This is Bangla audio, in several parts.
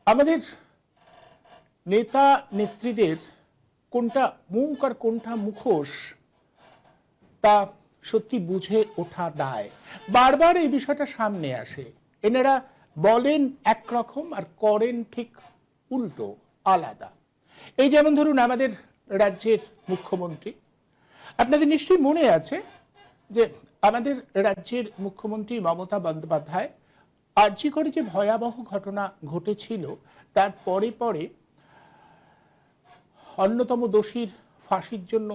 আমাদের নেতা নেত্রীদের কোনটা মুখ আর কোনটা মুখোশ তা সত্যি বুঝে ওঠা দায়। বারবার এই বিষয়টা সামনে আসে, এনারা বলেন একরকম আর করেন ঠিক উল্টো, আলাদা। এই যেমন ধরুন আমাদের রাজ্যের মুখ্যমন্ত্রী, আপনাদের নিশ্চয়ই মনে আছে যে আমাদের রাজ্যের মুখ্যমন্ত্রী মমতা বন্দ্যোপাধ্যায় আর্জি করে যে ভয়াবহ ঘটনা ঘটেছিল তার পরে পরে অন্যতম দোষীর ফাঁসির জন্য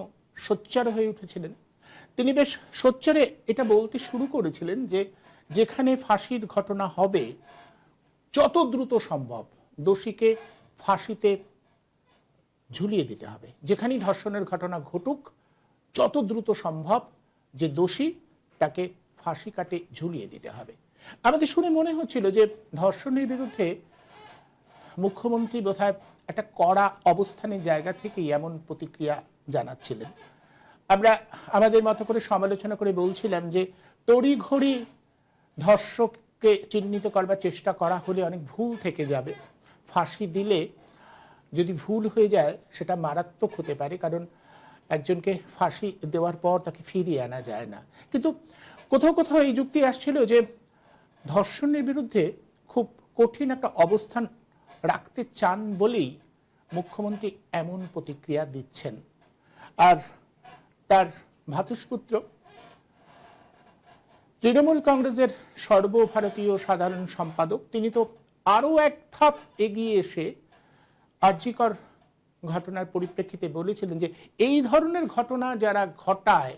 সোচ্চার হয়ে উঠেছিলেন। তিনি বেশ সোচ্চারে এটা বলতে শুরু করেছিলেন যে যেখানে ফাঁসির ঘটনা হবে যত দ্রুত সম্ভব দোষীকে ফাঁসিতে ঝুলিয়ে দিতে হবে, যেখানেই ধর্ষণের ঘটনা ঘটুক যত দ্রুত সম্ভব যে দোষী তাকে ফাঁসি কাটে ঝুলিয়ে দিতে হবে। আমাদের শুনে মনে হচ্ছিল যে ধর্ষণের বিরুদ্ধে মুখ্যমন্ত্রী বোধহয় একটা কড়া অবস্থানের জায়গা থেকেই এমন প্রতিক্রিয়া জানাচ্ছিলেন। আমরা আমাদের মতো করে সমালোচনা করে বলছিলাম যে তড়িঘড়ি ধর্ষককে চিহ্নিত করবার চেষ্টা করা হলে অনেক ভুল থেকে যাবে। ফাঁসি দিলে যদি ভুল হয়ে যায় সেটা মারাত্মক হতে পারে, কারণ একজনকে ফাঁসি দেওয়ার পর তাকে ফিরিয়ে আনা যায় না। কিন্তু কোথাও কোথাও এই যুক্তি আসছিল যে ধর্ষণের বিরুদ্ধে খুব কঠিন একটা অবস্থান রাখতে চান বলেই মুখ্যমন্ত্রী এমন প্রতিক্রিয়া দিচ্ছেন। আর তার ভ্রাতুষ্পুত্র তৃণমূল কংগ্রেসের সর্বভারতীয় সাধারণ সম্পাদক, তিনি তো আরও এক ধাপ এগিয়ে এসে আরজিকর ঘটনার পরিপ্রেক্ষিতে বলেছিলেন যে এই ধরনের ঘটনা যারা ঘটায়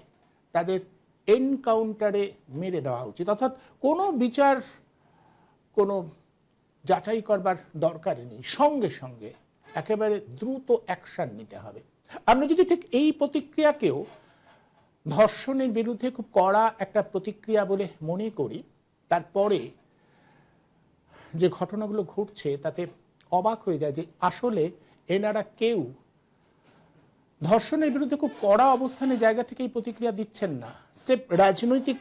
তাদের এনকাউন্টারে মেরে দেওয়া উচিত, অর্থাৎ কোনো বিচার কোনো যাচাই করবার দরকার নেই, সঙ্গে সঙ্গে একেবারে দ্রুত অ্যাকশন নিতে হবে। আমরা যদি ঠিক এই প্রতিক্রিয়াকেও ধর্ষণের বিরুদ্ধে খুব কড়া একটা প্রতিক্রিয়া বলে মনে করি, তারপরে যে ঘটনাগুলো ঘটছে তাতে অবাক হয়ে যায় যে আসলে এনারা কেউ ধর্ষণের বিরুদ্ধে খুব কড়া অবস্থানের জায়গা থেকে এই প্রতিক্রিয়া দিচ্ছেন না, স্রেফ রাজনৈতিক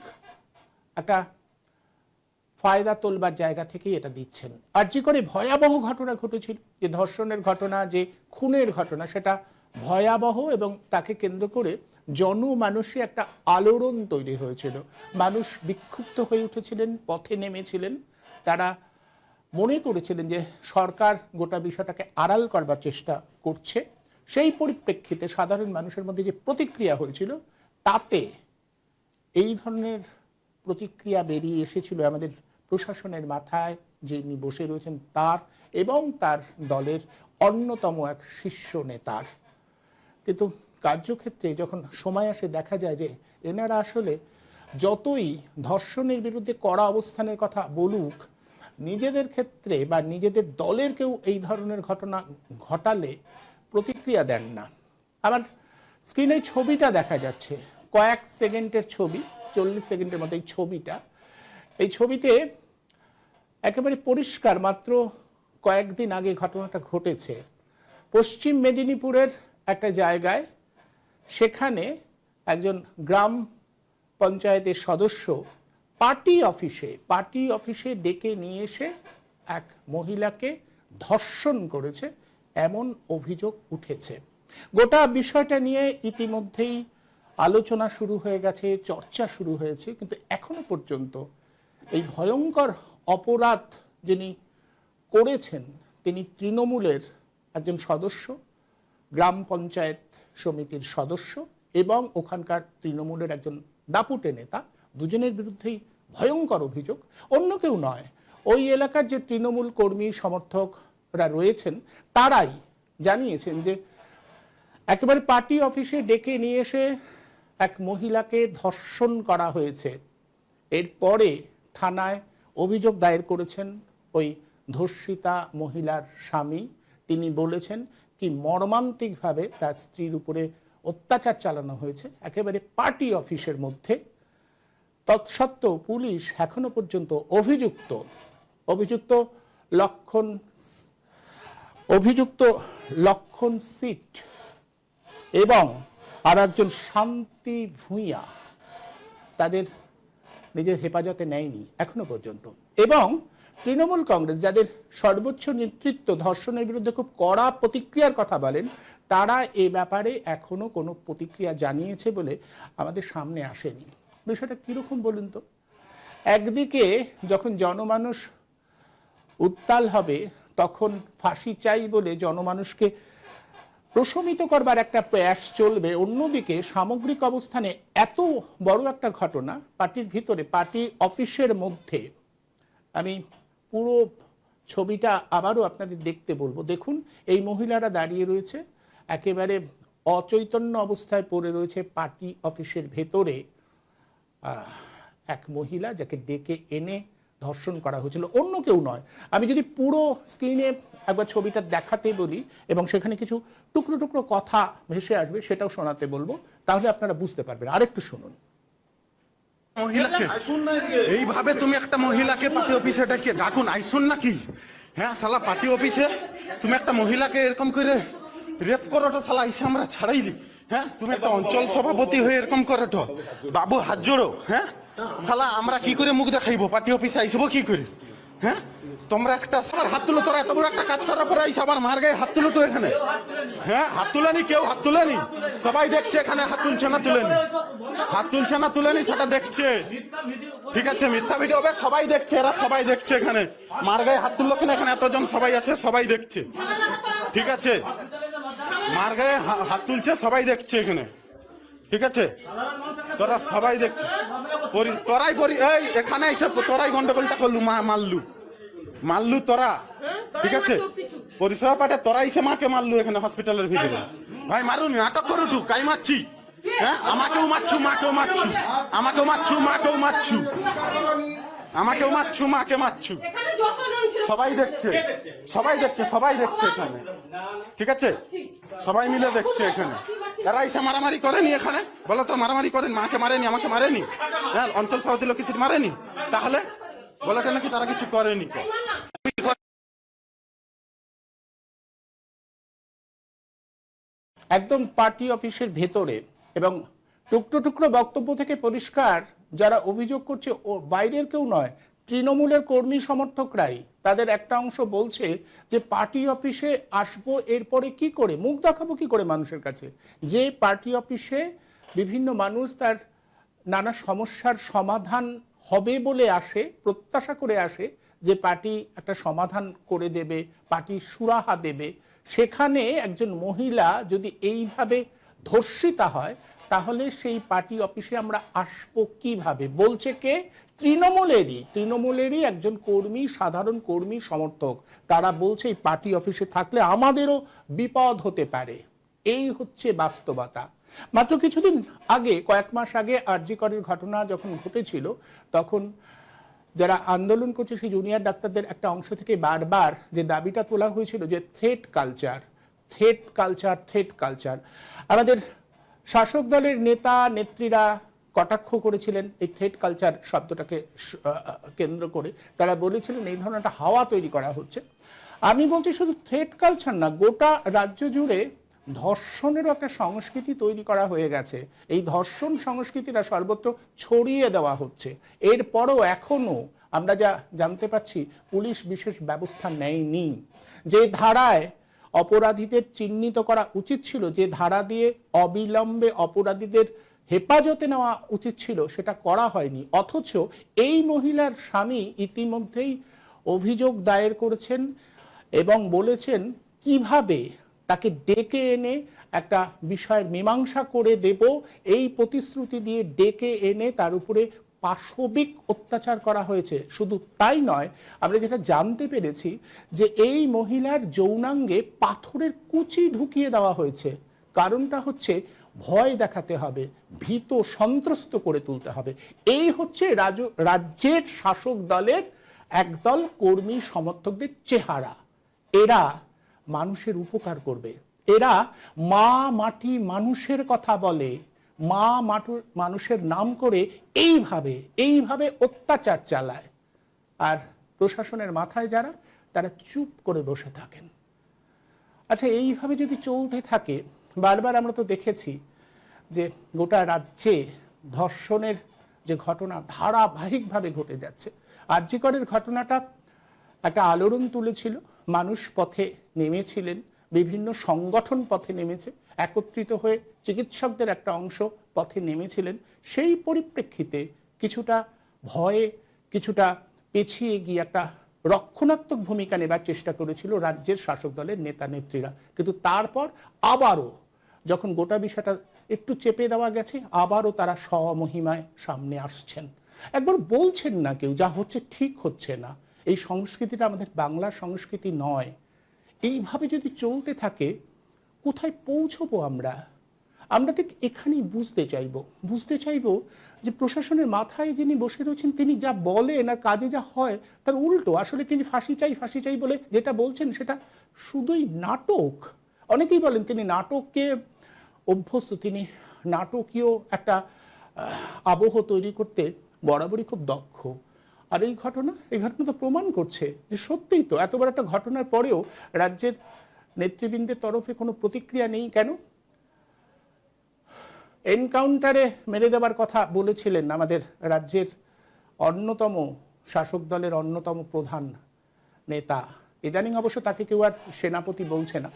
একটা ফায়দা তোলবার জায়গা থেকেই এটা দিচ্ছেন। আরজি করে ভয়াবহ ঘটনা ঘটেছিল, যে ধর্ষণের ঘটনা, যে খুনের ঘটনা, সেটা ভয়াবহ এবং তাকে কেন্দ্র করে জনমানুষে একটা আলোড়ন তৈরি হয়েছিল। মানুষ বিক্ষুব্ধ হয়ে উঠেছিলেন, পথে নেমেছিলেন। তারা মনে করেছিলেন যে সরকার গোটা বিষয়টাকে আড়াল করবার চেষ্টা করছে। সেই পরিপ্রেক্ষিতে সাধারণ মানুষের মধ্যে যে প্রতিক্রিয়া হয়েছিল তাতে এই ধরনের প্রতিক্রিয়া বেরিয়ে এসেছিল আমাদের প্রশাসনের মাথায় যিনি বসে রয়েছেন তার এবং তার দলের অন্যতম এক শীর্ষ নেতার। কিন্তু কার্যক্ষেত্রে যখন সময় আসে দেখা যায় যে এনারা আসলে যতই ধর্ষণের বিরুদ্ধে কড়া অবস্থানের কথা বলুক, নিজেদের ক্ষেত্রে বা নিজেদের দলের কেউ এই ধরনের ঘটনা ঘটালে প্রতিক্রিয়া দেন না। আমার স্ক্রিনে ছবিটা দেখা যাচ্ছে, কয়েক সেকেন্ডের ছবি, 40 সেকেন্ডের মতো এই ছবিটা। এই ছবিতে একেবারে পরিষ্কার মাত্র কয়েকদিন আগে ঘটনাটা ঘটেছে পশ্চিম মেদিনীপুরের একটা জায়গায়। সেখানে একজন গ্রাম পঞ্চায়েতের সদস্য পার্টি অফিসে ডেকে নিয়ে এসে এক মহিলাকে ধর্ষণ করেছে এমন অভিযোগ উঠেছে। গোটা বিষয়টা নিয়ে ইতিমধ্যেই আলোচনা শুরু হয়ে গেছে, চর্চা শুরু হয়েছে, কিন্তু এখনো পর্যন্ত এই ভয়ঙ্কর অপরাধ যিনি করেছেন তিনি তৃণমূলের একজন সদস্য, গ্রাম পঞ্চায়েত সমিতির সদস্য এবং ওখানকার তৃণমূলের একজন দাপুটে নেতা। দুজনের বিরুদ্ধেই ভয়ঙ্কর অভিযোগ। অন্য কেউ নয়, ওই এলাকার যে তৃণমূল কর্মী সমর্থকরা রয়েছেন তারাই জানিয়েছেন যে একেবারে পার্টি অফিসে ডেকে নিয়ে এসে এক মহিলাকে ধর্ষণ করা হয়েছে। এরপরে থানায় অভিযোগ দায়ের করেছেন ওই ধর্ষিতা মহিলার স্বামী। তিনি বলেছেন কি মর্মান্তিকভাবে তার স্ত্রীর উপরে অত্যাচার চালানো হয়েছে একেবারে পার্টি অফিসের মধ্যে। তৎসত্ত্বেও পুলিশ এখনো পর্যন্ত লক্ষণ সিট এবং আর একজন শান্তি ভূঁইয়া তাদের নিজের হেফাজতে নেয়নি এখনো পর্যন্ত। এবং তৃণমূল কংগ্রেস, যাদের সর্বোচ্চ নেতৃত্ব ধর্ষণের বিরুদ্ধে খুব কড়া প্রতিক্রিয়ার কথা বলেন, তারা এ ব্যাপারে এখনো কোনো প্রতিক্রিয়া জানিয়েছে বলে আমাদের সামনে আসেনি। বিষয়টা কিরকম বলুন তো? একদিকে যখন জনমানুষ উত্তাল হবে, তখন ফাঁসি চাই বলে জনমানুষকে প্রশমিত করবার একটা প্রয়াস চলবে, অন্যদিকে সামগ্রিক অবস্থানে এত বড় একটা ঘটনা পার্টির ভিতরে, পার্টি অফিসের মধ্যে, আমি পুরো ছবিটা আবারও আপনাদের দেখতে বলবো। দেখুন, এই মহিলারা দাঁড়িয়ে রয়েছে, একেবারে অচৈতন্য অবস্থায় পড়ে রয়েছে পার্টি অফিসের ভেতরে এক মহিলা, যাকে ডেকে এনে ধর্ষণ করা হয়েছিল, অন্য কেউ নয়। আমি যদি পুরো স্ক্রিনে একবার ছবিটা দেখাতে বলি এবং সেখানে কিছু টুকরো টুকরো কথা ভেসে আসবে, সেটাও শোনাতে বলবো, তাহলে আপনারা বুঝতে পারবেন। আরেকটু শুনুন। মহিলাকে এইভাবে তুমি একটা মহিলাকে পার্টি অফিসে ডেকে ডাকুন আইসুন নাকি? হ্যাঁ শালা, পার্টি অফিসে তুমি একটা মহিলাকে এরকম করে রেপ করোটো, শালা আইসে আমরা ছাড়াই দিই। হ্যাঁ, তুমি একটা অঞ্চল সভাপতি হয়ে এরকম করোটো, বাবু হাত জোড়ো। হ্যাঁ শালা, আমরা কি করে মুখ দেখাইবো? পার্টি অফিসে আইসবো কি করে? হ্যাঁ, তোমরা একটা সবার হাত তুলো। তোরা এত বড় একটা কাজ করার পরে আইসা আবার মার গায়ে হাত তুলো তো এখানে? হ্যাঁ, হাত তুলেনি, কেউ হাত তুলেনি, সবাই দেখছে এখানে হাত তুলছে না তুলেনি, হাত তুলছে না তুলেনি সেটা দেখছে। ঠিক আছে, মিথ্যা ভিডিও হবে, সবাই দেখছে, এরা সবাই দেখছে এখানে মার গায়ে হাত তুললো কিনা, এখানে এতজন সবাই আছে, সবাই দেখছে। ঠিক আছে, মার গায়ে হাত তুলছে, সবাই দেখছে এখানে। ঠিক আছে, তোরা সবাই দেখছে, তোরাই এই এখানে এসে তোরাই গন্ডগোলটা করলু, মারলু তোরা। ঠিক আছে, পরিষেবা পাঠে তোরা এসে মাকে মারলু এখানে হসপিটালের ভিতরে। ভাই মারুন, নাটক করু তু, কাই মারছি? হ্যাঁ, আমাকেও মারছু, মাকেও মারছু, আমাকেও মারছু, মাকেও মারছু, আমাকেও মারছু, মাকে মারছু। সবাই দেখছে, সবাই দেখছে, সবাই দেখছে এখানে। ঠিক আছে, সবাই মিলে দেখছে এখানে। এরা এসে মারামারি করেনি এখানে? বলো তো, মারামারি করেন? মাকে মারেনি, আমাকে মারেনি? হ্যাঁ, অঞ্চল সভাপতি লোক কিছু মারেনি? তাহলে বলো কেন কি তারা কিছু করেনি? একদম পার্টি অফিসের ভেতরে, এবং টুকরো টুকরো বক্তব্য থেকে পরিষ্কার, যারা অভিযোগ করছে ও বাইরের কেউ নয়, তৃণমূলের কর্মী সমর্থকরাই। তাদের একটা অংশ বলছে যে পার্টি অফিসে আসবো, এরপরে কি করে মুখ দেখাবো, কি করে মানুষের কাছে? যে পার্টি অফিসে বিভিন্ন মানুষ তার নানা সমস্যার সমাধান হবে বলে আসে, প্রত্যাশা করে আসে যে পার্টি একটা সমাধান করে দেবে, পার্টি সুরাহা দেবে, সেখানে একজন মহিলা যদি এইভাবে ধর্ষিতা হয়, তাহলে সেই পার্টি অফিসে আমরা আসবো কিভাবে? বলছে কে? তৃণমূলেরই একজন কর্মী, সাধারণ কর্মী সমর্থক। তারা বলছে এই পার্টি অফিসে থাকলে আমাদেরও বিপদ হতে পারে। এই হচ্ছে বাস্তবতা। মাত্র কিছুদিন আগে, কয়েক মাস আগে আরজি করের ঘটনা যখন ঘটেছিল, তখন যারা আন্দোলন করছে সেই জুনিয়র ডাক্তারদের একটা অংশ থেকে বারবার যে দাবিটা তোলা হয়েছিল যে থ্রেট কালচার। আমাদের শাসক দলের নেতা নেত্রীরা কটাক্ষ করেছিলেন এই থ্রেট কালচার শব্দটাকে কেন্দ্র করে। তারা বলেছিলেন এই ধরনের একটা হাওয়া তৈরি করা হচ্ছে। আমি বলছি শুধু থ্রেট কালচার না, গোটা রাজ্য জুড়ে ধর্ষণেরও একটা সংস্কৃতি তৈরি করা হয়ে গেছে। এই ধর্ষণ সংস্কৃতিটা সর্বত্র ছড়িয়ে দেওয়া হচ্ছে। এরপরও এখনো আমরা যা জানতে পাচ্ছি, পুলিশ বিশেষ ব্যবস্থা নেয়নি। যে ধারায় অপরাধীদের চিহ্নিত করা উচিত ছিল, যে ধারা দিয়ে অবিলম্বে অপরাধীদের হেফাজতে নেওয়া উচিত ছিল, সেটা করা হয়নি। অথচ এই মহিলার স্বামী ইতিমধ্যেই অভিযোগ দায়ের করেছেন এবং বলেছেন কিভাবে তাকে ডেকে এনে একটা বিষয়ের মীমাংসা করে দেব, এই প্রতিশ্রুতি দিয়ে ডেকে এনে তার উপরে পাশবিক অত্যাচার করা হয়েছে। শুধু তাই নয়, আমরা যেটা জানতে পেরেছি যে এই মহিলার যৌনাঙ্গে পাথরের কুচি ঢুকিয়ে দেওয়া হয়েছে। কারণটা হচ্ছে ভয় দেখাতে হবে, ভীত সন্ত্রস্ত করে তুলতে হবে। এই হচ্ছে রাজ্যের শাসক দলের একদল কর্মী সমর্থকদের চেহারা। এরা মানুষের উপকার করবে, এরা মা মাটি মানুষের কথা বলে, মা মানুষের নাম করে এইভাবে অত্যাচার চালায়। আর প্রশাসনের মাথায় যারা, তারা চুপ করে বসে থাকেন। আচ্ছা, এইভাবে যদি চলতে থাকে, বারবার আমরা তো দেখেছি যে গোটা রাজ্যে ধর্ষণের যে ঘটনা ধারাবাহিকভাবে ঘটে যাচ্ছে। আরজি করের ঘটনাটা একটা আলোড়ন তুলেছিল, মানুষ পথে নেমেছিলেন, বিভিন্ন সংগঠন পথে নেমেছে, একত্রিত হয়ে চিকিৎসকদের একটা অংশ পথে নেমেছিলেন। সেই পরিপ্রেক্ষিতে কিছুটা ভয়ে, কিছুটা পেছিয়ে গিয়ে একটা রক্ষণাত্মক ভূমিকা নেবার চেষ্টা করেছিল রাজ্যের শাসক দলের নেতা নেত্রীরা। কিন্তু তারপর আবারও যখন গোটা বিষয়টা একটু চেপে দেওয়া গেছে, আবারও তারা স্বমহিমায় সামনে আসছেন। একবার বলছেন না কেউ যা হচ্ছে ঠিক হচ্ছে না, এই সংস্কৃতিটা আমাদের বাংলা সংস্কৃতি নয়। এইভাবে যদি চলতে থাকে কোথায় পৌঁছবো আমরা? আমরা ঠিক এখানেই বুঝতে চাইবো যে প্রশাসনের মাথায় যিনি বসে রয়েছেন তিনি যা বলেন আর কাজে যা হয় তার উল্টো। আসলে তিনি ফাঁসি চাই বলে যেটা বলছেন সেটা শুধুই নাটক। অনেকেই বলেন তিনি নাটককে অভ্যস্ত, তিনি নাটকীয় একটা আবহ তৈরি করতে বরাবরই খুব দক্ষ। আর এই ঘটনা তো প্রমাণ করছে যে সত্যিই তো এত বড় একটা ঘটনার পরেও রাজ্যের নেতৃবৃন্দের তরফে কোনো প্রতিক্রিয়া নেই। কেন? এনকাউন্টারে মেরে দেওয়ার কথা বলেছিলেন আমাদের রাজ্যের অন্যতম শাসক দলের অন্যতম প্রধান নেতা। ইদানিং অবশ্য তাকে কেউ আর সেনাপতি বলছে না,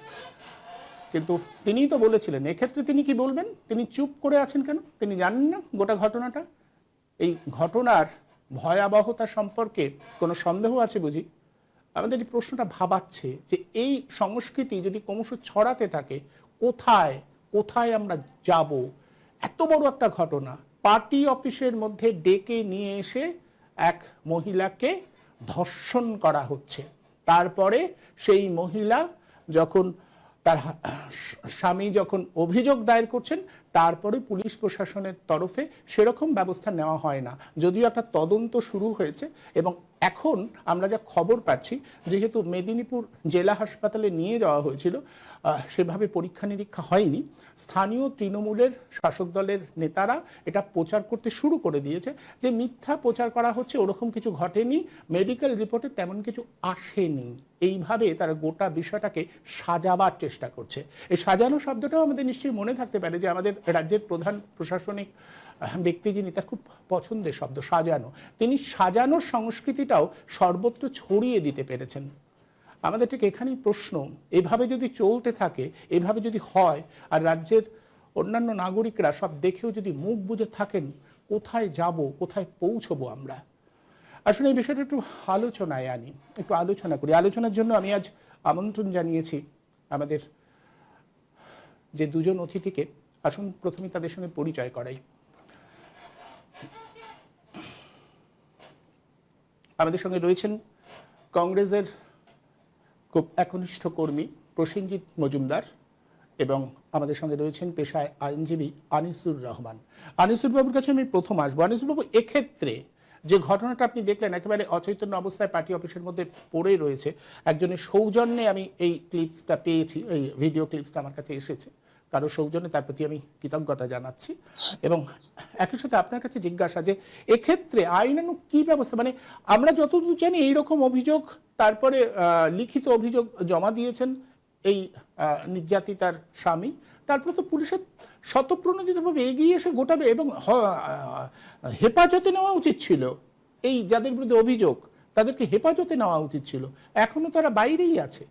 কিন্তু তিনিই তো বলেছিলেন। এক্ষেত্রে তিনি কি বলবেন? তিনি চুপ করে আছেন কেন? তিনি জানেন না গোটা ঘটনাটা? এই ঘটনার ভয়াবহতা সম্পর্কে কোনো সন্দেহ আছে বুঝি? আমাদের এই প্রশ্নটা ভাবাচ্ছে যে এই সংস্কৃতি যদি ক্রমশ ছড়াতে থাকে কোথায় কোথায় আমরা যাব? এত বড় একটা ঘটনা, পার্টি অফিসের মধ্যে ডেকে নিয়ে এসে এক মহিলাকে ধর্ষণ করা হচ্ছে। তারপরে সেই মহিলা যখন তার স্বামী যখন অভিযোগ দায়ের করছেন, তারপরে পুলিশ প্রশাসনের তরফে সেরকম ব্যবস্থা নেওয়া হয় না, যদিও একটা তদন্ত শুরু হয়েছে। এবং এখন আমরা যা খবর পাচ্ছি, যেহেতু মেদিনীপুর জেলা হাসপাতালে নিয়ে যাওয়া হয়েছিল, সেভাবে পরীক্ষা নিরীক্ষা হয়নি। স্থানীয় তৃণমূলের শাসক দলের নেতারা এটা প্রচার করতে শুরু করে দিয়েছে যে মিথ্যা প্রচার করা হচ্ছে, ওরকম কিছু ঘটেনি, মেডিকেল রিপোর্টে তেমন কিছু আসেনি। এইভাবে তারা গোটা বিষয়টাকে সাজাবার চেষ্টা করছে। এই সাজানো শব্দটাও আমাদের নিশ্চয়ই মনে থাকতে পারে যে আমাদের রাজ্যের প্রধান প্রশাসনিক ব্যক্তি যিনি, তার খুব পছন্দের শব্দ সাজানো। তিনি সাজানোর সংস্কৃতিটাও সর্বত্র ছড়িয়ে দিতে পেরেছেন। আমাদের ঠিক এখানেই প্রশ্ন, এভাবে যদি চলতে থাকে, এভাবে যদি হয়, আর রাজ্যের অন্যান্য নাগরিকরা সব দেখেও যদি মুখ বুজে থাকেন, কোথায় যাব, কোথায় পৌঁছবো আমরা? আসলে এই বিষয়টা একটু আলোচনায় আনি, একটু আলোচনা করি। আলোচনার জন্য আমি আজ আমন্ত্রণ জানিয়েছি আমাদের যে দুজন অতিথিকে। আসুন প্রথমে তাদের সঙ্গে পরিচয় করাই। আমাদের সঙ্গে রয়েছেন কংগ্রেসের খুব একনিষ্ঠ কর্মী প্রসেনজিৎ মজুমদার, এবং আমাদের সঙ্গে রয়েছেন পেশায় আইনজীবী আনিসুর রহমান। আনিসুর বাবুর কাছে আমি প্রথম আসবো। আনিসুর বাবু, এক্ষেত্রে যে ঘটনাটা আপনি দেখলেন, একেবারে অচৈতন্য অবস্থায় পার্টি অফিসের মধ্যে পড়ে রয়েছে, একজনের সৌজন্যে আমি এই ক্লিপসটা পেয়েছি, এই ভিডিও ক্লিপসটা আমার কাছে এসেছে, কারো সৌজন্যে, তার প্রতি আমি কৃতজ্ঞতা জানাচ্ছি। এবং একই সাথে আপনার কাছে জিজ্ঞাসা যে এক্ষেত্রে আইনানুগ কি ব্যবস্থা, মানে আমরা যতদূর জানি এইরকম অভিযোগ, তারপরে লিখিত অভিযোগ জমা দিয়েছেন এই নির্যাতিতার স্বামী, তারপরে তো পুলিশের স্বতঃপ্রণোদিতভাবে এগিয়ে এসে গোটাবে এবং হেফাজতে নেওয়া উচিত ছিল। এই যাদের বিরুদ্ধে অভিযোগ তাদেরকে হেফাজতে নেওয়া উচিত ছিল, এখনো তারা বাইরেই আছে।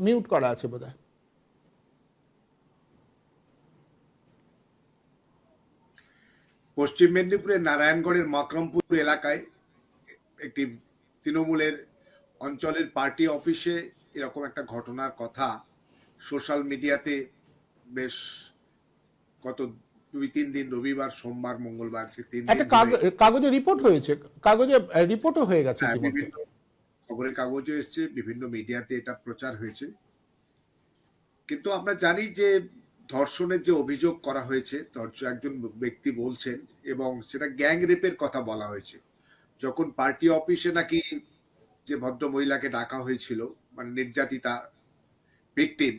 মিউট করা আছে বোধহয়। পশ্চিম মেদিনীপুরের নারায়ণগড়ের মকরমপুর এলাকায় একটি তৃণমূলের অঞ্চলের পার্টি অফিসে এরকম একটা ঘটনার কথা সোশ্যাল মিডিয়াতে বেশ গত 2-3 দিন, রবিবার, সোমবার, মঙ্গলবার, 3 দিন কাগজে রিপোর্ট হয়েছে, কাগজে রিপোর্টও হয়ে গেছে, বিভিন্ন খবরের কাগজে এসছে, বিভিন্ন মিডিয়াতে এটা প্রচার হয়েছে। কিন্তু আমরা জানি যে ধর্ষণের যে অভিযোগ করা হয়েছে, একজন ব্যক্তি বলছেন, এবং সেটা গ্যাং রেপের কথা বলা হয়েছে। যখন পার্টি অফিসে নাকি যে ভদ্র মহিলাকে ডাকা হয়েছিল, মানে নির্যাতিতা ভিকটিম,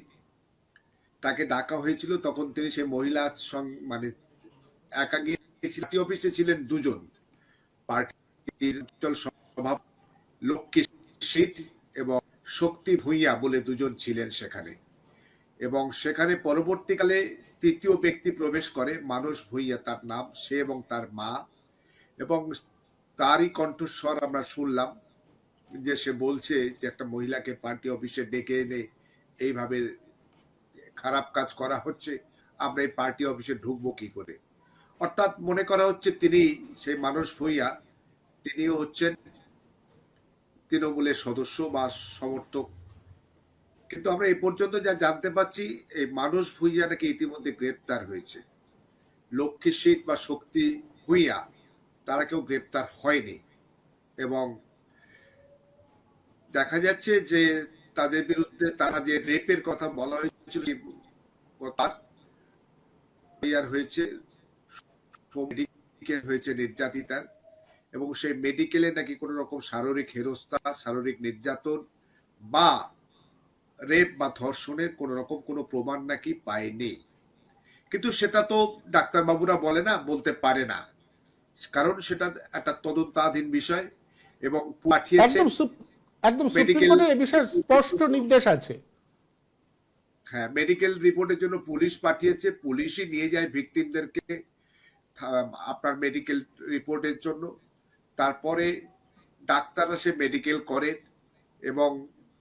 তাকে ডাকা হয়েছিল, তখন তিনি সেই মহিলার সঙ্গে মানে একা গিয়েছিলেন। পার্টি অফিসে ছিলেন দুজন, পার্টির অঞ্চল সভাপতি লক্ষ্মী শীত এবং শক্তি ভূঁইয়া বলে দুজন ছিলেন সেখানে। এবং সেখানে পরবর্তীকালে তৃতীয় ব্যক্তি প্রবেশ করে, মানস ভূঁইয়া তার নাম, সে এবং তার মা, এবং তারই কণ্ঠস্বর আমরা শুনলাম যে সে বলছে যে একটা মহিলাকে পার্টি অফিসে ডেকে এনে এইভাবে খারাপ কাজ করা হচ্ছে, আমরা এই পার্টি অফিসে ঢুকবো কি করে। অর্থাৎ মনে করা হচ্ছে তিনি, সেই মানস ভূঁইয়া, তিনিও হচ্ছেন তৃণমূলের সদস্য বা সমর্থক। কিন্তু আমরা এই পর্যন্ত যা জানতে পারছি, এই মানস ভূঁইয়া নাকি ইতিমধ্যে গ্রেপ্তার হয়েছে। লক্ষ্মী সিট বা শক্তি ভূঁইয়া তারা কেউ গ্রেপ্তার হয়নি, এবং দেখা যাচ্ছে যে তাদের বিরুদ্ধে তারা যে রেপের কথা বলা হয়েছিল তার হয়েছে, হয়েছে নির্যাতিতার, এবং সেই মেডিকেলে নাকি কোনো রকম শারীরিক হেরস্তা, শারীরিক নির্যাতন বা রেপ বা ধর্ষণের কোনো রকম কোনো প্রমাণ নাকি পায়নি। কিন্তু সেটা তো ডাক্তারবাবুরা বলে না, বলতে পারে না, কারণ সেটা একটা তদন্তাধীন বিষয়, এবং পাঠিয়েছে একদম সুপ্রিম কোর্টের এই বিষয়ে স্পষ্ট নির্দেশ আছে। হ্যাঁ, মেডিকেল রিপোর্টের জন্য পুলিশ পাঠিয়েছে, পুলিশই নিয়ে যায় ভিকটিমদেরকে আপনার মেডিকেল রিপোর্টের জন্য। তারপরে ডাক্তাররা সে মেডিকেল করেন, এবং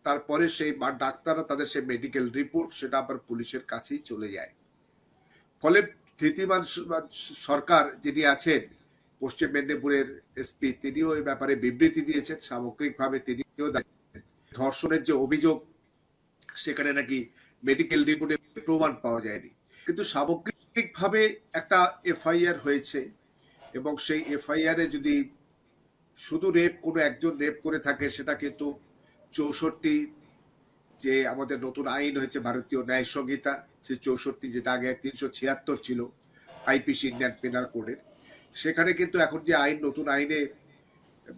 তারপরে সেই ডাক্তাররা তাদের সেই মেডিকেল রিপোর্ট সেটা আবার পুলিশের কাছেই চলে যায়। ফলে ধৃতিমান সরকার যিনি আছেন পশ্চিম মেদিনীপুরের এসপি, তিনিও এই ব্যাপারে বিবৃতি দিয়েছেন। সামগ্রিকভাবে তিনিও ধর্ষণের যে অভিযোগ, সেখানে নাকি মেডিকেল রিপোর্টে প্রমাণ পাওয়া যায়নি, কিন্তু সামগ্রিকভাবে একটা এফআইআর হয়েছে, এবং সেই এফআইআর এ যদি শুধু রেপ কোনো একজন রেপ করে থাকে, সেটা কিন্তু 64 যে আমাদের নতুন আইন হয়েছে ভারতীয় ন্যায় সংহিতা, সেই 64, যেটা আগে 376 ছিল আইপিসি ইন্ডিয়ান পেনাল কোডের, সেখানে কিন্তু এখন যে আইন, নতুন আইনে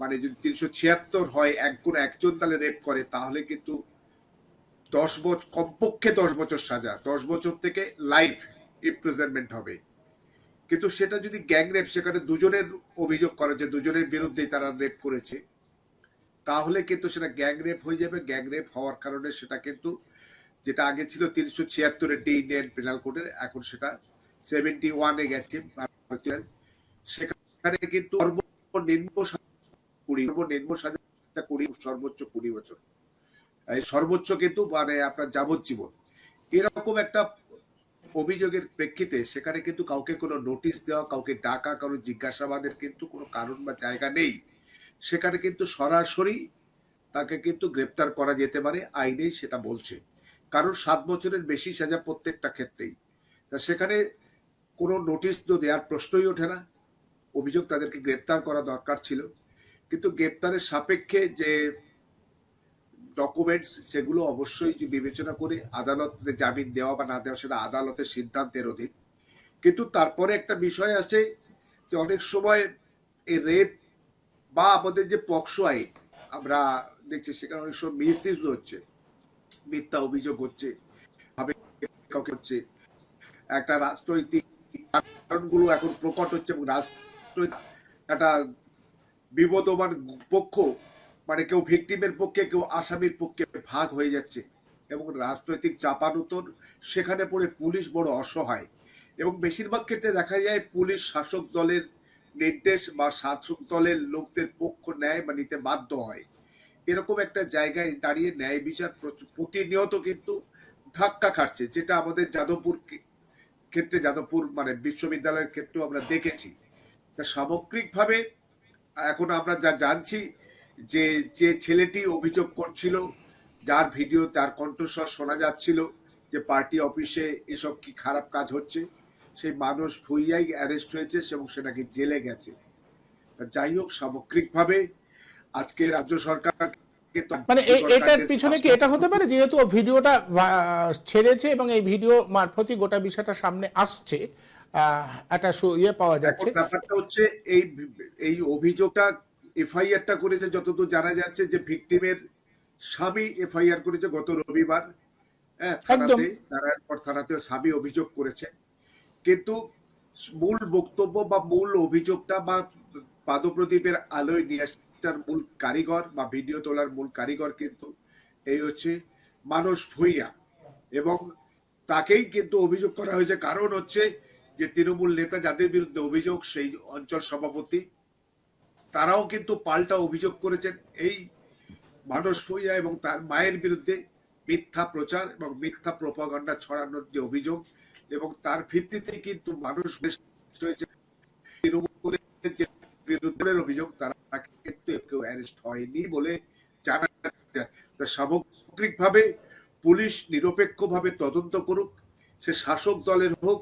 মানে যদি 376 হয়, একজন তাহলে রেপ করে, তাহলে কিন্তু 10 বছর, কমপক্ষে 10 বছর সাজা, 10 বছর থেকে লাইফ ইমপ্রিজনমেন্ট হবে। কিন্তু সেটা যদি গ্যাং রেপ, সেখানে দুজনের অভিযোগ করা, যে দুজনের বিরুদ্ধেই তারা রেপ করেছে, তাহলে কিন্তু সেটা গ্যাং রেপ হয়ে যাবে। গ্যাং রেপ হওয়ার কারণে সেটা কিন্তু, যেটা আগে ছিল 376 ইন্ডিয়ান পেনাল কোডের, এখন সেটা 71 গেছে ভারতীয়। সেখানে কিন্তু সর্বনিম্ন 20, সর্বোচ্চ 20 বছর, সর্বোচ্চ কিন্তু মানে আপনার যাবজ্জীবন। এরকম একটা অভিযোগের প্রেক্ষিতে সেখানে কিন্তু কাউকে কোনো নোটিশ দেওয়া, কাউকে ডাকা, কারো জিজ্ঞাসাবাদের কিন্তু কোনো কারণ বা জায়গা নেই। সেখানে কিন্তু সরাসরি তাকে কিন্তু গ্রেপ্তার করা যেতে পারে, আইনেই সেটা বলছে, কারণ 7 বছরের বেশি সাজা প্রত্যেকটা ক্ষেত্রেই। তা সেখানে কোনো নোটিশ তো দেওয়ার প্রশ্নই ওঠে না, অভিযোগ তাদেরকে গ্রেপ্তার করা দরকার ছিল। কিন্তু গ্রেপ্তারের সাপেক্ষে যে ডকুমেন্টস, সেগুলো অবশ্যই বিবেচনা করে আদালতে জামিন দেওয়া বা না দেওয়া সেটা আদালতের সিদ্ধান্তের অধীন। কিন্তু তারপরে একটা বিষয় আছে যে অনেক সময় এই রেপ বা আমাদের যে পক্সো আইন আমরা দেখছি, সেখানে অনেক সময় মিসইউজ হচ্ছে, মিথ্যা অভিযোগ হচ্ছে, কাউকে হচ্ছে। একটা রাজনৈতিক কারণগুলো এখন প্রকট হচ্ছে, এবং রাজনৈতিক একটা বিবদমান পক্ষ, মানে কেউ ভিকটিমের পক্ষে, কেউ আসামির পক্ষে ভাগ হয়ে যাচ্ছে, এবং রাজনৈতিক চাপানুতর, সেখানে পড়ে পুলিশ বড় অসহায়। এবং বেশিরভাগ ক্ষেত্রে দেখা যায় পুলিশ শাসক দলের নির্দেশ বা শাসক দলের লোকদের পক্ষ নেয় বা নিতে বাধ্য হয়। এরকম একটা জায়গায় দাঁড়িয়ে ন্যায় বিচার প্রতিনিয়ত কিন্তু ধাক্কা খাচ্ছে, যেটা আমাদের যাদবপুর ক্ষেত্রে, যাদবপুর মানে বিশ্ববিদ্যালয়ের ক্ষেত্রেও আমরা দেখেছি। তা সামগ্রিকভাবে এখন আমরা যা জানছি, যে যে ছেলেটি অভিযোগ করছিল, যার ভিডিও, যার কণ্ঠস্বর শোনা যাচ্ছিল যে পার্টি অফিসে এসব কি খারাপ কাজ হচ্ছে, সেই মানস ভূঁইয়াই অ্যারেস্ট হয়েছে, এবং সে নাকি জেলে গেছে। যাই হোক, সামগ্রিকভাবে আজকে রাজ্য সরকার, মানে এটার পিছনে কি এটা হতে পারে, যেহেতু ভিডিওটা ছেড়েছে এবং এই ভিডিও মারফতই গোটা বিষয়টা সামনে আসছে, একটা ইয়ে পাওয়া যাচ্ছে। ব্যাপারটা হচ্ছে এই অভিযোগটা, এফআইআরটা করেছে যতদূর জানা যাচ্ছে, যে ভিকটিমের স্বামী এফআইআর করেছে গত রবিবার, হ্যাঁ, থানাতে, নারায়ণপুর থানাতে স্বামী অভিযোগ করেছে। কিন্তু মূল বক্তব্য বা মূল অভিযোগটা বা পাদপ্রদীপের আলোয় নিয়ে আসার মূল কারিগর বা ভিডিও তোলার মূল কারিগর কিন্তু এই হচ্ছে মানস ভূঁইয়া। এবং তাকেই কিন্তু অভিযোগ করা হয়েছে। কারণ হচ্ছে যে তৃণমূল নেতা যাদের বিরুদ্ধে অভিযোগ, সেই অঞ্চল সভাপতি, তারাও কিন্তু পাল্টা অভিযোগ করেছেন এই মানস ভূঁইয়া এবং তার মায়ের বিরুদ্ধে মিথ্যা প্রচার এবং মিথ্যা প্রপাগান্ডা ছড়ানোর যে অভিযোগ, এবং তার ভিত্তিতে কিন্তু মানুষ বেশ হয়েছে। তৃণমূলের যে বিরুদ্ধের অভিযোগ, তারা কিন্তু কেউ অ্যারেস্ট হয়নি বলে জানা যায়। তা সামগ্রিকভাবে পুলিশ নিরপেক্ষভাবে তদন্ত করুক, সে শাসক দলের হোক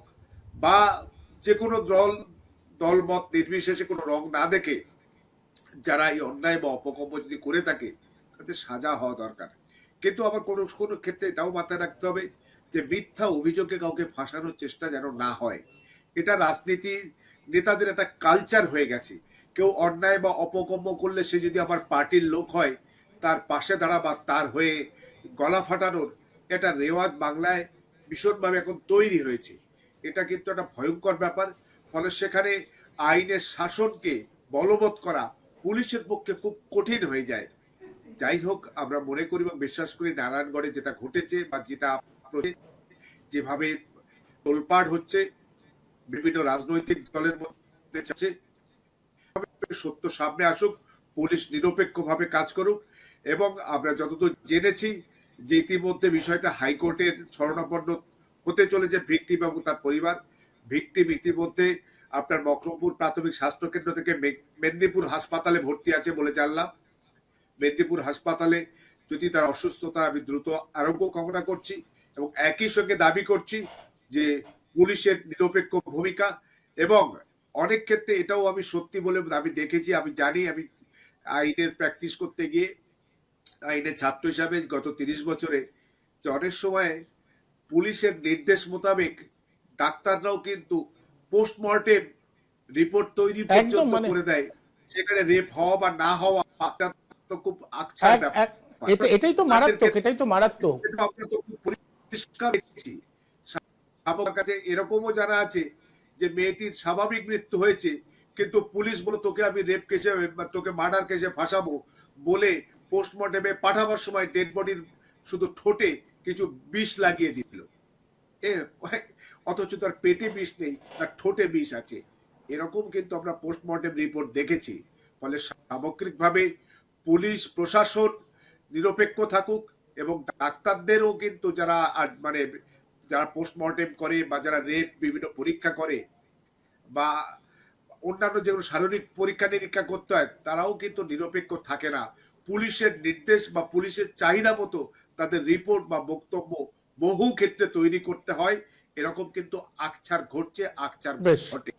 বা যে কোনো দল মত নির্বিশেষে, কোনো রং না দেখে যারা এই অন্যায় বা অপকর্ম যদি করে থাকে তাদের সাজা হওয়া দরকার। কিন্তু আবার কোনো কোনো ক্ষেত্রে এটাও মাথায় রাখতে হবে যে মিথ্যা অভিযোগে কাউকে ফাঁসানোর চেষ্টা যেন না হয়। এটা রাজনীতির নেতাদের একটা কালচার হয়ে গেছে। কেউ অন্যায় বা অপকর্ম করলে সে যদি আমার পার্টির লোক হয়, তার পাশে দাঁড়া বা তার হয়ে গলা ফাটানোর এটা রেওয়াজ বাংলায় ভীষণভাবে এখন তৈরি হয়েছে। এটা কিন্তু একটা ভয়ঙ্কর ব্যাপার। ফলে সেখানে আইনের শাসনকে বলবৎ করা পুলিশের পক্ষে খুব কঠিন হয়ে যায়। যাই হোক, আমরা মনে করি এবং বিশ্বাস করি নারায়ণগড়ে যেটা ঘটেছে বা যেটা যেভাবে তোলপাড় হচ্ছে বিভিন্ন রাজনৈতিক দলের মধ্যে চাচ্ছে, সত্য সামনে আসুক, পুলিশ নিরপেক্ষভাবে কাজ করুক। এবং আমরা যতদূর জেনেছি যে ইতিমধ্যে বিষয়টা হাইকোর্টের শরণাপন্ন হতে চলেছে ভিকটিম এবং তার পরিবার। ভিকটিম ইতিমধ্যে আপনার মকরমপুর প্রাথমিক স্বাস্থ্য কেন্দ্র থেকে মেদিনীপুর হাসপাতালে ভর্তি আছে বলে জানলাম। মেদিনীপুর হাসপাতালে যদি তার অসুস্থতা, আমি দ্রুত আরোগ্য কামনা করছি এবং একই সঙ্গে দাবি করছি যে পুলিশের নিরপেক্ষ ভূমিকা। এবং অনেক ক্ষেত্রে এটাও আমি সত্যি বলে আমি দেখেছি, আমি জানি, আমি আইনের প্র্যাকটিস করতে গিয়ে আইনের ছাত্র হিসাবে গত 30 বছরে, যে অনেক সময় পুলিশের নির্দেশ মোতাবেক ডাক্তাররাও কিন্তু পোস্টমর্টেম রিপোর্ট তৈরি একদম পর্যন্ত মানে করে দেয়, সেখানে রেপ হওয়া বা না হওয়া এটা তো খুব আকছার ব্যাপার। এটাই তো মারাত্মক, এটাই তো মারাত্মক। এটা আমরা তো খুব পরিষ্কার দেখছি। আমার কাছে এরকমও যারা আছে যে মেয়েটির স্বাভাবিক মৃত্যু হয়েছে, কিন্তু পুলিশ বলে তোকে আমি রেপ কেসে, তোকে মার্ডার কেসে ফাঁসাবো বলে পোস্টমর্টেমে পাঠাবার সময় ডেড বডির শুধু ঠোঁটে কিছু বিষ লাগিয়ে দিল। অথচ তার পেটে বিষ নেই, তার ঠোঁটে বিষ আছে। এরকম কিন্তু আমরা পোস্টমর্টেম রিপোর্ট দেখেছি। ফলে সামগ্রিকভাবে পুলিশ প্রশাসন নিরপেক্ষ থাকুক এবং ডাক্তারদেরও কিন্তু যারা মানে যারা পোস্টমর্টেম করে বা যারা রেপ বিভিন্ন পরীক্ষা করে বা অন্যান্য যেগুলো শারীরিক পরীক্ষা নিরীক্ষা করতে হয়, তারাও কিন্তু নিরপেক্ষ থাকে না। পুলিশের নির্দেশ বা পুলিশের চাহিদা মতো তাদের রিপোর্ট বা বক্তব্য বহু ক্ষেত্রে তৈরি করতে হয়। এরকম কিন্তু আকছার ঘটছে, আকছার বেশ ঘটে।